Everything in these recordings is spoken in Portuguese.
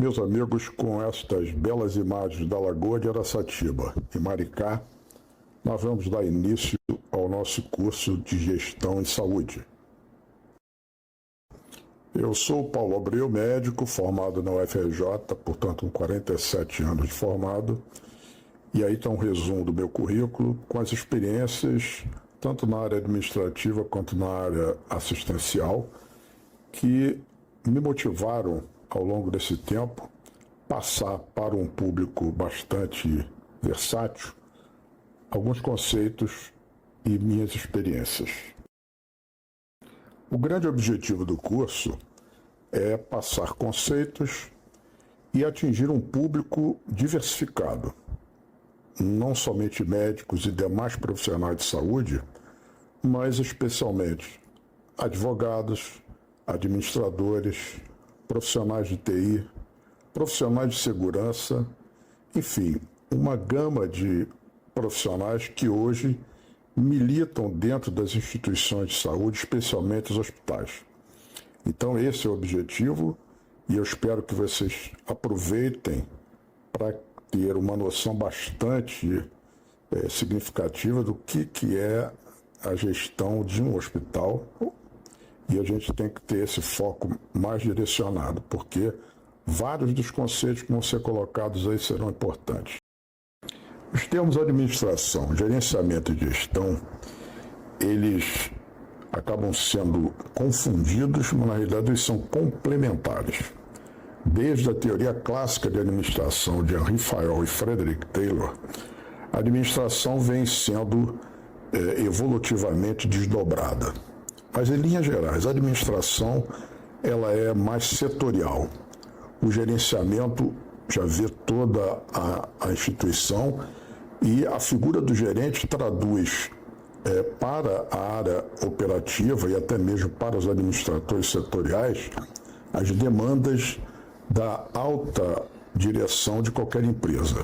Meus amigos, com estas belas imagens da Lagoa de Araçatiba e Maricá, nós vamos dar início ao nosso curso de Gestão em Saúde. Eu sou o Paulo Abreu, médico, formado na UFRJ, portanto com 47 anos de formado, e aí está um resumo do meu currículo com as experiências tanto na área administrativa quanto na área assistencial, que me motivaram ao longo desse tempo passar para um público bastante versátil alguns conceitos e minhas experiências. O grande objetivo do curso é passar conceitos e atingir um público diversificado, não somente médicos e demais profissionais de saúde, mas especialmente advogados, administradores, profissionais de TI, profissionais de segurança, enfim, uma gama de profissionais que hoje militam dentro das instituições de saúde, especialmente os hospitais. Então esse é o objetivo e eu espero que vocês aproveitem para ter uma noção bastante significativa do que é a gestão de um hospital, e a gente tem que ter esse foco mais direcionado, porque vários dos conceitos que vão ser colocados aí serão importantes. Os termos administração, gerenciamento e gestão, eles acabam sendo confundidos, mas na realidade eles são complementares. Desde a teoria clássica de administração de Henry Fayol e Frederick Taylor, a administração vem sendo evolutivamente desdobrada. Mas, em linhas gerais, a administração ela é mais setorial. O gerenciamento já vê toda a instituição e a figura do gerente traduz para a área operativa e até mesmo para os administradores setoriais as demandas da alta direção de qualquer empresa.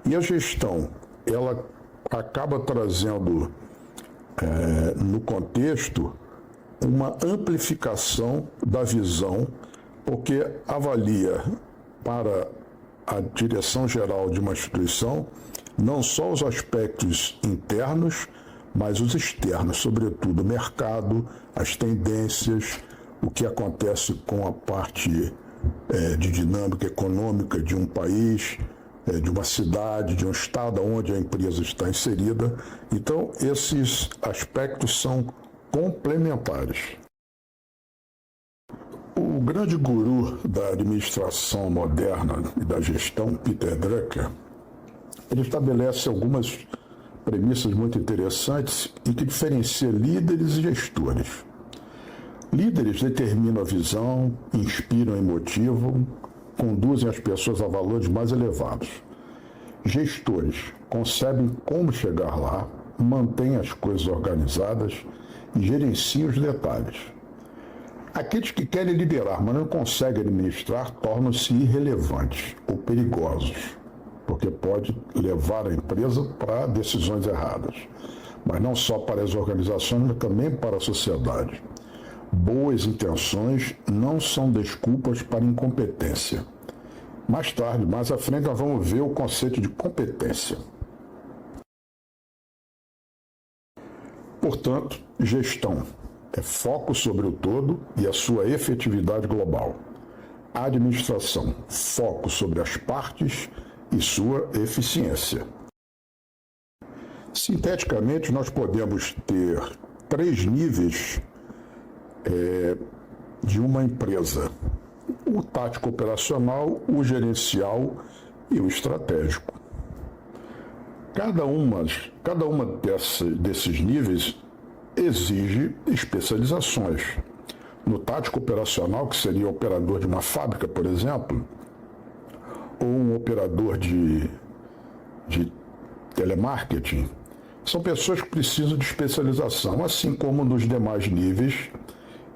E a gestão, ela acaba trazendo no contexto uma amplificação da visão, porque avalia para a direção geral de uma instituição não só os aspectos internos, mas os externos, sobretudo o mercado, as tendências, o que acontece com a parte de dinâmica econômica de um país, de uma cidade, de um estado onde a empresa está inserida. Então, esses aspectos são complementares. O grande guru da administração moderna e da gestão, Peter Drucker, ele estabelece algumas premissas muito interessantes e que diferenciam líderes e gestores. Líderes determinam a visão, inspiram e motivam, conduzem as pessoas a valores mais elevados. Gestores concebem como chegar lá, mantêm as coisas organizadas e gerenciam os detalhes. Aqueles que querem liderar, mas não conseguem administrar, tornam-se irrelevantes ou perigosos, porque pode levar a empresa para decisões erradas, mas não só para as organizações, mas também para a sociedade. Boas intenções não são desculpas para incompetência. Mais tarde, mais à frente, nós vamos ver o conceito de competência. Portanto, gestão é foco sobre o todo e a sua efetividade global. Administração, foco sobre as partes e sua eficiência. Sinteticamente, nós podemos ter 3 níveis de uma empresa: o tático operacional, o gerencial e o estratégico. Cada uma desses níveis exige especializações. No tático operacional, que seria o operador de uma fábrica, por exemplo, ou um operador de telemarketing, são pessoas que precisam de especialização, assim como nos demais níveis,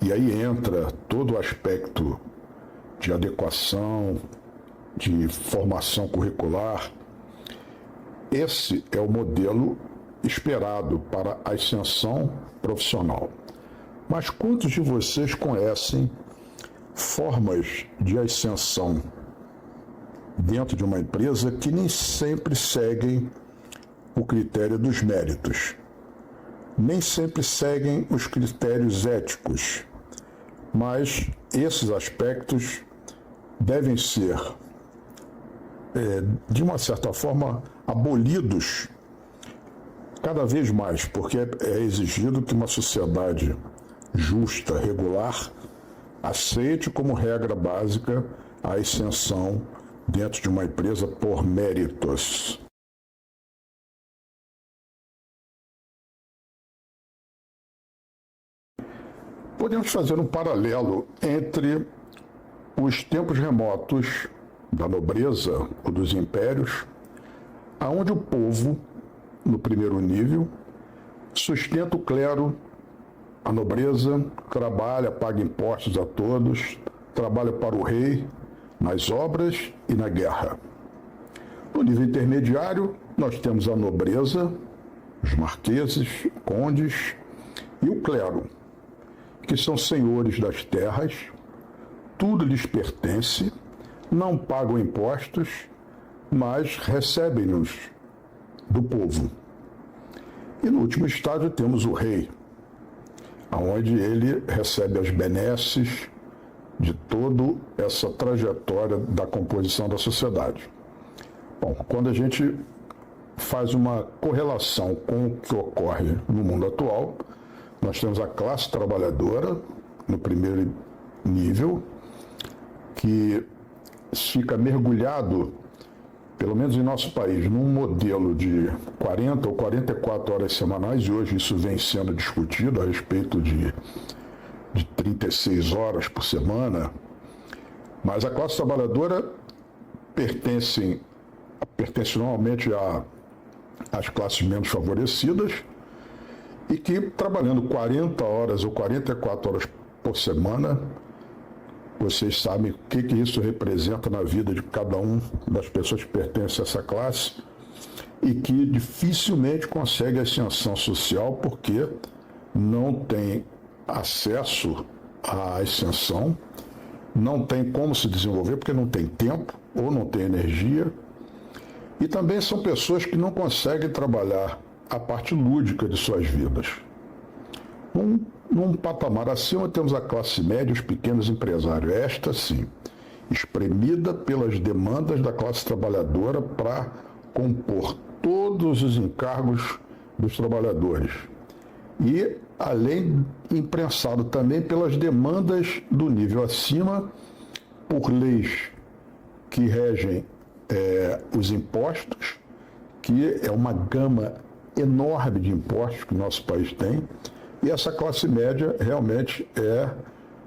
e aí entra todo o aspecto de adequação, de formação curricular. Esse é o modelo esperado para a ascensão profissional. Mas quantos de vocês conhecem formas de ascensão dentro de uma empresa que nem sempre seguem o critério dos méritos, nem sempre seguem os critérios éticos, mas esses aspectos devem ser, de uma certa forma, abolidos cada vez mais, porque é exigido que uma sociedade justa, regular, aceite como regra básica a ascensão dentro de uma empresa por méritos. Podemos fazer um paralelo entre os tempos remotos da nobreza ou dos impérios, aonde o povo, no primeiro nível, sustenta o clero, a nobreza, trabalha, paga impostos a todos, trabalha para o rei, nas obras e na guerra. No nível intermediário, nós temos a nobreza, os marqueses, condes e o clero, que são senhores das terras, tudo lhes pertence, não pagam impostos, mas recebem-nos do povo. E no último estágio temos o rei, onde ele recebe as benesses de toda essa trajetória da composição da sociedade. Bom, quando a gente faz uma correlação com o que ocorre no mundo atual, nós temos a classe trabalhadora, no primeiro nível, que fica mergulhado, pelo menos em nosso país, num modelo de 40 ou 44 horas semanais, e hoje isso vem sendo discutido a respeito de 36 horas por semana, mas a classe trabalhadora pertence normalmente às classes menos favorecidas e que, trabalhando 40 horas ou 44 horas por semana, vocês sabem o que isso representa na vida de cada um das pessoas que pertencem a essa classe e que dificilmente consegue ascensão social porque não tem acesso à ascensão, não tem como se desenvolver porque não tem tempo ou não tem energia. E também são pessoas que não conseguem trabalhar a parte lúdica de suas vidas. Num patamar acima temos a classe média, os pequenos empresários. Esta, sim, espremida pelas demandas da classe trabalhadora para compor todos os encargos dos trabalhadores. E, além, imprensado também pelas demandas do nível acima, por leis que regem os impostos, que é uma gama enorme de impostos que o nosso país tem, e essa classe média realmente é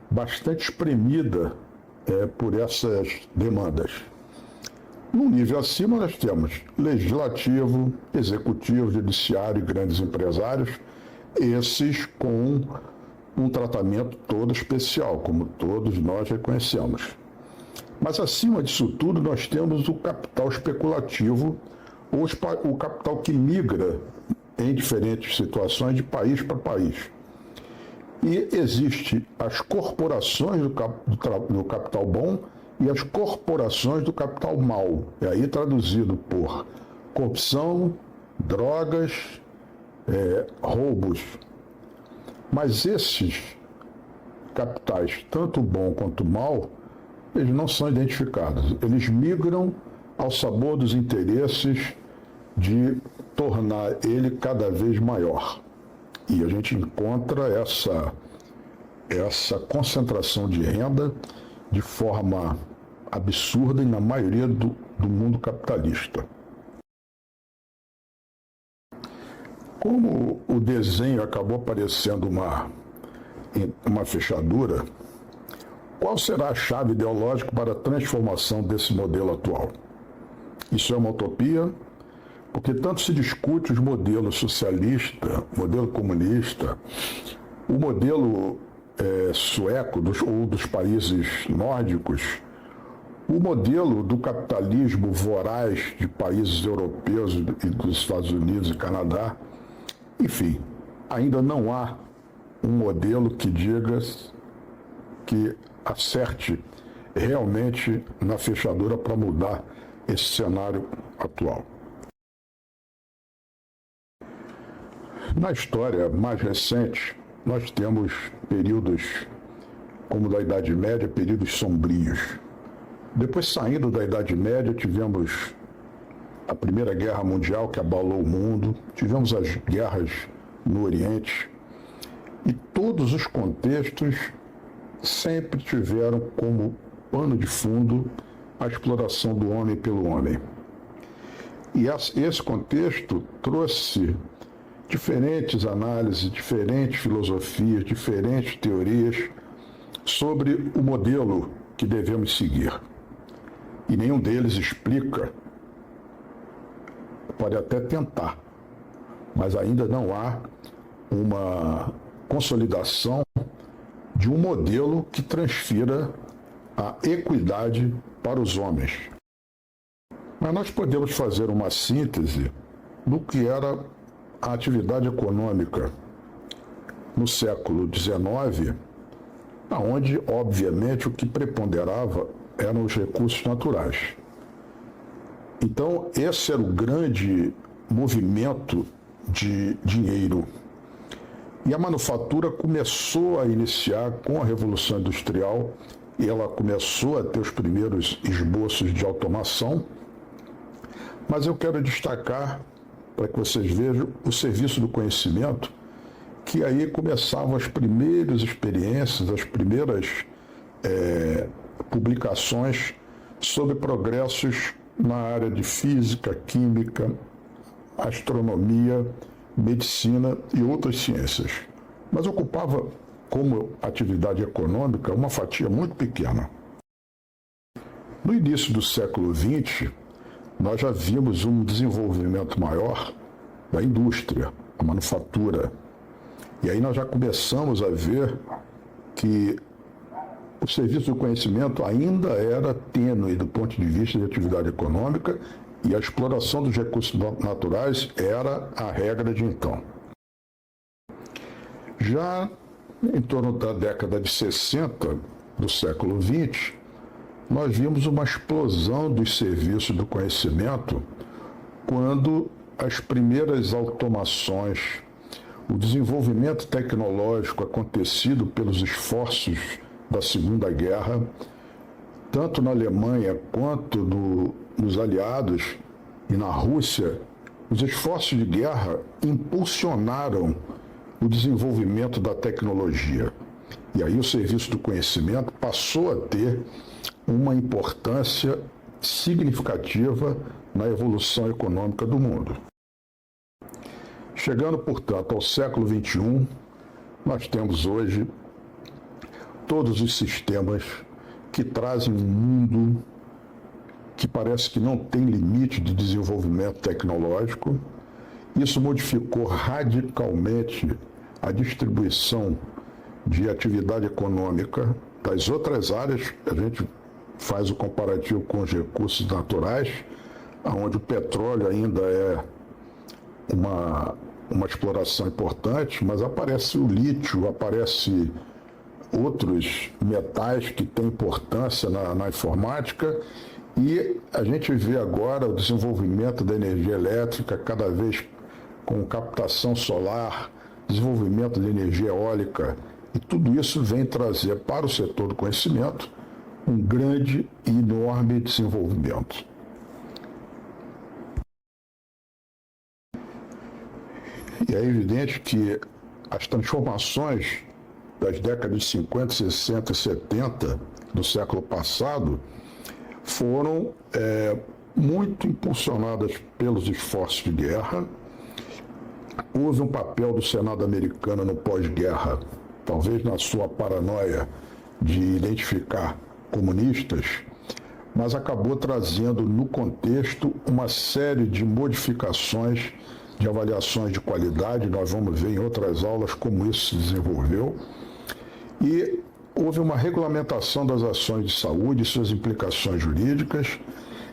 bastante espremida por essas demandas. No nível acima nós temos legislativo, executivo, judiciário e grandes empresários, esses com um tratamento todo especial, como todos nós reconhecemos. Mas acima disso tudo nós temos o capital especulativo, ou o capital que migra em diferentes situações de país para país. E existe as corporações do capital bom e as corporações do capital mau. E aí traduzido por corrupção, drogas, roubos. Mas esses capitais, tanto o bom quanto o mau, eles não são identificados. Eles migram ao sabor dos interesses de tornar ele cada vez maior. E a gente encontra essa concentração de renda de forma absurda e na maioria do mundo capitalista. Como o desenho acabou aparecendo uma fechadura, qual será a chave ideológica para a transformação desse modelo atual? Isso é uma utopia? Porque tanto se discute os modelos socialista, modelo comunista, o modelo sueco ou dos países nórdicos, o modelo do capitalismo voraz de países europeus e dos Estados Unidos e Canadá. Enfim, ainda não há um modelo que diga que acerte realmente na fechadura para mudar esse cenário atual. Na história mais recente, nós temos períodos como da Idade Média, períodos sombrios. Depois, saindo da Idade Média, tivemos a Primeira Guerra Mundial, que abalou o mundo, tivemos as guerras no Oriente, e todos os contextos sempre tiveram como pano de fundo a exploração do homem pelo homem. E esse contexto trouxe diferentes análises, diferentes filosofias, diferentes teorias sobre o modelo que devemos seguir. E nenhum deles explica, pode até tentar, mas ainda não há uma consolidação de um modelo que transfira a equidade para os homens. Mas nós podemos fazer uma síntese do que era a atividade econômica no século XIX, onde, obviamente, o que preponderava eram os recursos naturais. Então, esse era o grande movimento de dinheiro. E a manufatura começou a iniciar com a Revolução Industrial, e ela começou a ter os primeiros esboços de automação. Mas eu quero destacar, para que vocês vejam, o serviço do conhecimento, que aí começavam as primeiras experiências, as primeiras publicações sobre progressos na área de física, química, astronomia, medicina e outras ciências. Mas ocupava como atividade econômica uma fatia muito pequena. No início do século XX, nós já vimos um desenvolvimento maior da indústria, a manufatura. E aí nós já começamos a ver que o serviço do conhecimento ainda era tênue do ponto de vista de atividade econômica e a exploração dos recursos naturais era a regra de então. Já em torno da década de 60 do século XX, nós vimos uma explosão dos serviços do conhecimento quando as primeiras automações, o desenvolvimento tecnológico acontecido pelos esforços da Segunda Guerra, tanto na Alemanha quanto nos aliados e na Rússia, os esforços de guerra impulsionaram o desenvolvimento da tecnologia. E aí o serviço do conhecimento passou a ter uma importância significativa na evolução econômica do mundo. Chegando, portanto, ao século XXI, nós temos hoje todos os sistemas que trazem um mundo que parece que não tem limite de desenvolvimento tecnológico. Isso modificou radicalmente a distribuição de atividade econômica das outras áreas. A gente faz o comparativo com os recursos naturais, onde o petróleo ainda é uma exploração importante, mas aparece o lítio, aparece outros metais que têm importância na informática, e a gente vê agora o desenvolvimento da energia elétrica cada vez com captação solar, desenvolvimento de energia eólica, e tudo isso vem trazer para o setor do conhecimento um grande e enorme desenvolvimento. E é evidente que as transformações das décadas de 50, 60 e 70 do século passado foram muito impulsionadas pelos esforços de guerra. Houve um papel do Senado americano no pós-guerra, talvez na sua paranoia de identificar comunistas, mas acabou trazendo no contexto uma série de modificações de avaliações de qualidade. Nós vamos ver em outras aulas como isso se desenvolveu. E houve uma regulamentação das ações de saúde e suas implicações jurídicas,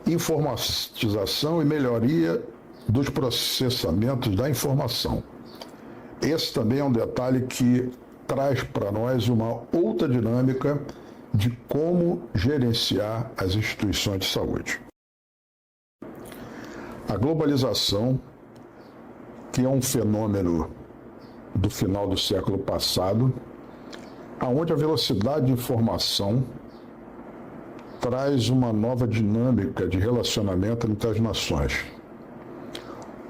informatização e melhoria dos processamentos da informação. Esse também é um detalhe que traz para nós uma outra dinâmica de como gerenciar as instituições de saúde. A globalização, que é um fenômeno do final do século passado, onde a velocidade de informação traz uma nova dinâmica de relacionamento entre as nações.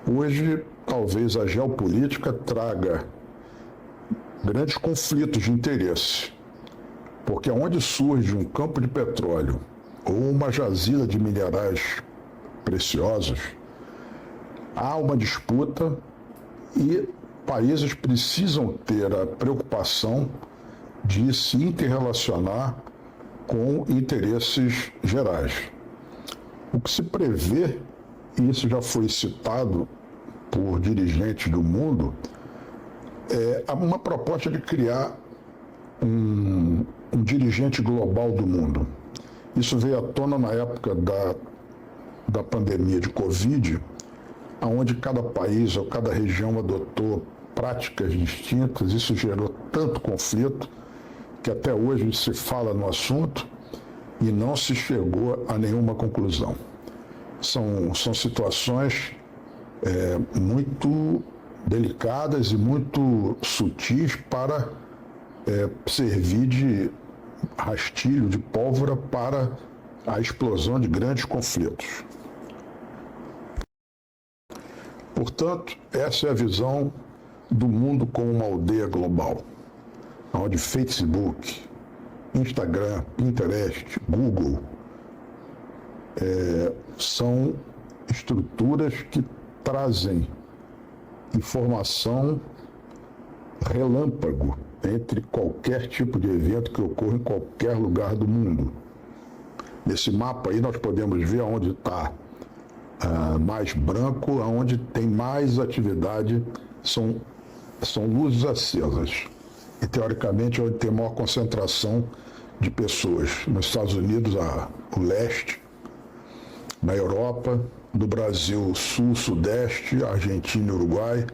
Hoje, talvez a geopolítica traga grandes conflitos de interesse, porque onde surge um campo de petróleo ou uma jazida de minerais preciosos, há uma disputa e países precisam ter a preocupação de se interrelacionar com interesses gerais. O que se prevê, e isso já foi citado por dirigentes do mundo, é uma proposta de criar um dirigente global do mundo. Isso veio à tona na época da pandemia de Covid, onde cada país ou cada região adotou práticas distintas. Isso gerou tanto conflito que até hoje se fala no assunto e não se chegou a nenhuma conclusão. São situações muito delicadas e muito sutis para servir de rastilho, de pólvora para a explosão de grandes conflitos. Portanto, essa é a visão do mundo como uma aldeia global, onde Facebook, Instagram, Pinterest, Google são estruturas que trazem informação relâmpago entre qualquer tipo de evento que ocorra em qualquer lugar do mundo. Nesse mapa aí nós podemos ver onde está mais branco, onde tem mais atividade, são luzes acesas. E teoricamente é onde tem maior concentração de pessoas. Nos Estados Unidos, o leste, na Europa, no Brasil, sul, sudeste, Argentina e Uruguai,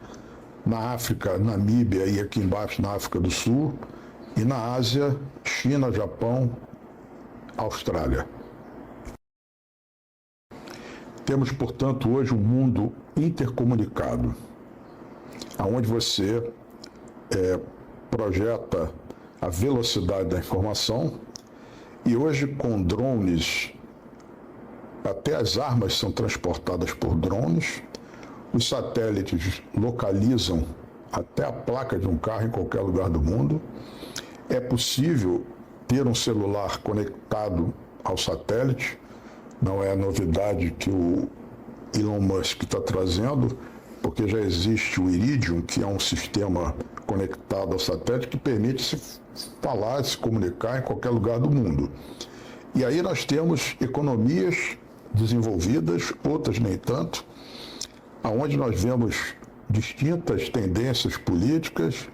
na África, Namíbia e aqui embaixo na África do Sul, e na Ásia, China, Japão, Austrália. Temos, portanto, hoje um mundo intercomunicado, onde você projeta a velocidade da informação e hoje com drones, até as armas são transportadas por drones, os satélites localizam até a placa de um carro em qualquer lugar do mundo. É possível ter um celular conectado ao satélite, não é novidade que o Elon Musk está trazendo, porque já existe o Iridium, que é um sistema conectado ao satélite que permite se falar, se comunicar em qualquer lugar do mundo. E aí nós temos economias desenvolvidas, outras nem tanto, onde nós vemos distintas tendências políticas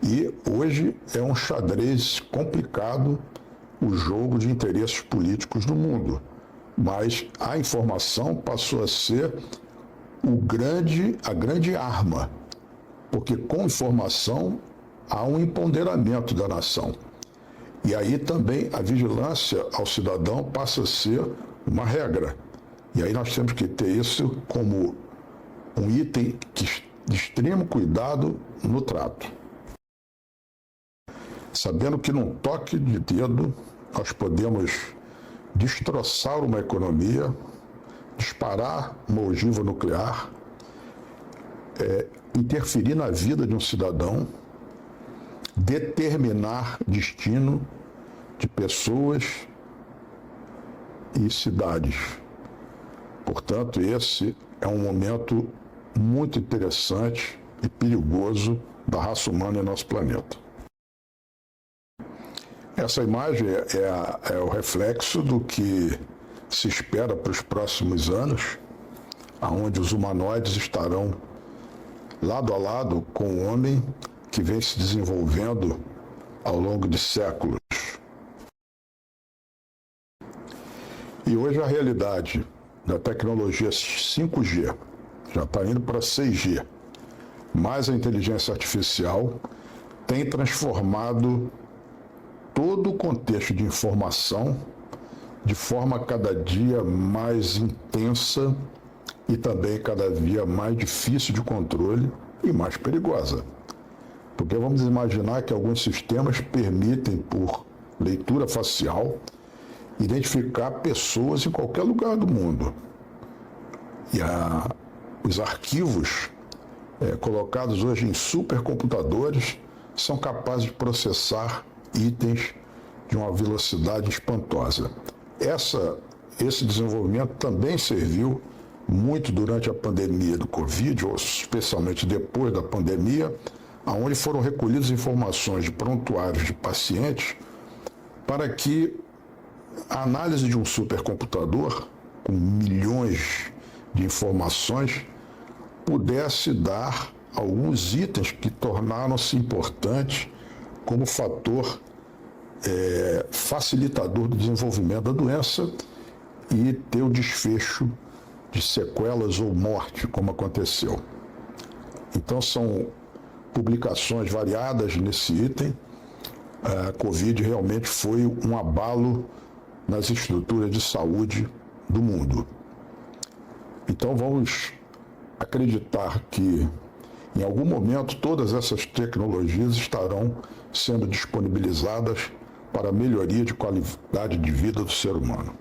e hoje é um xadrez complicado o jogo de interesses políticos do mundo. Mas a informação passou a ser a grande arma, porque com informação há um empoderamento da nação. E aí também a vigilância ao cidadão passa a ser uma regra. E aí nós temos que ter isso como um item de extremo cuidado no trato. Sabendo que num toque de dedo nós podemos destroçar uma economia, disparar uma ogiva nuclear, interferir na vida de um cidadão, determinar destino de pessoas e cidades. Portanto, esse é um momento muito interessante e perigoso da raça humana em nosso planeta. Essa imagem é o reflexo do que se espera para os próximos anos, onde os humanoides estarão lado a lado com o homem que vem se desenvolvendo ao longo de séculos. E hoje a realidade da tecnologia 5G já está indo para 6G, mas a inteligência artificial tem transformado todo o contexto de informação de forma cada dia mais intensa, e também cada dia mais difícil de controle e mais perigosa. Porque vamos imaginar que alguns sistemas permitem, por leitura facial, identificar pessoas em qualquer lugar do mundo. E os arquivos colocados hoje em supercomputadores são capazes de processar itens de uma velocidade espantosa. Esse desenvolvimento também serviu muito durante a pandemia do Covid, ou especialmente depois da pandemia, onde foram recolhidas informações de prontuários de pacientes para que a análise de um supercomputador, com milhões de informações, pudesse dar alguns itens que tornaram-se importantes como fator facilitador do desenvolvimento da doença e ter o desfecho de sequelas ou morte, como aconteceu. Então, são publicações variadas nesse item. A Covid realmente foi um abalo nas estruturas de saúde do mundo. Então, vamos acreditar que, em algum momento, todas essas tecnologias estarão sendo disponibilizadas para a melhoria de qualidade de vida do ser humano.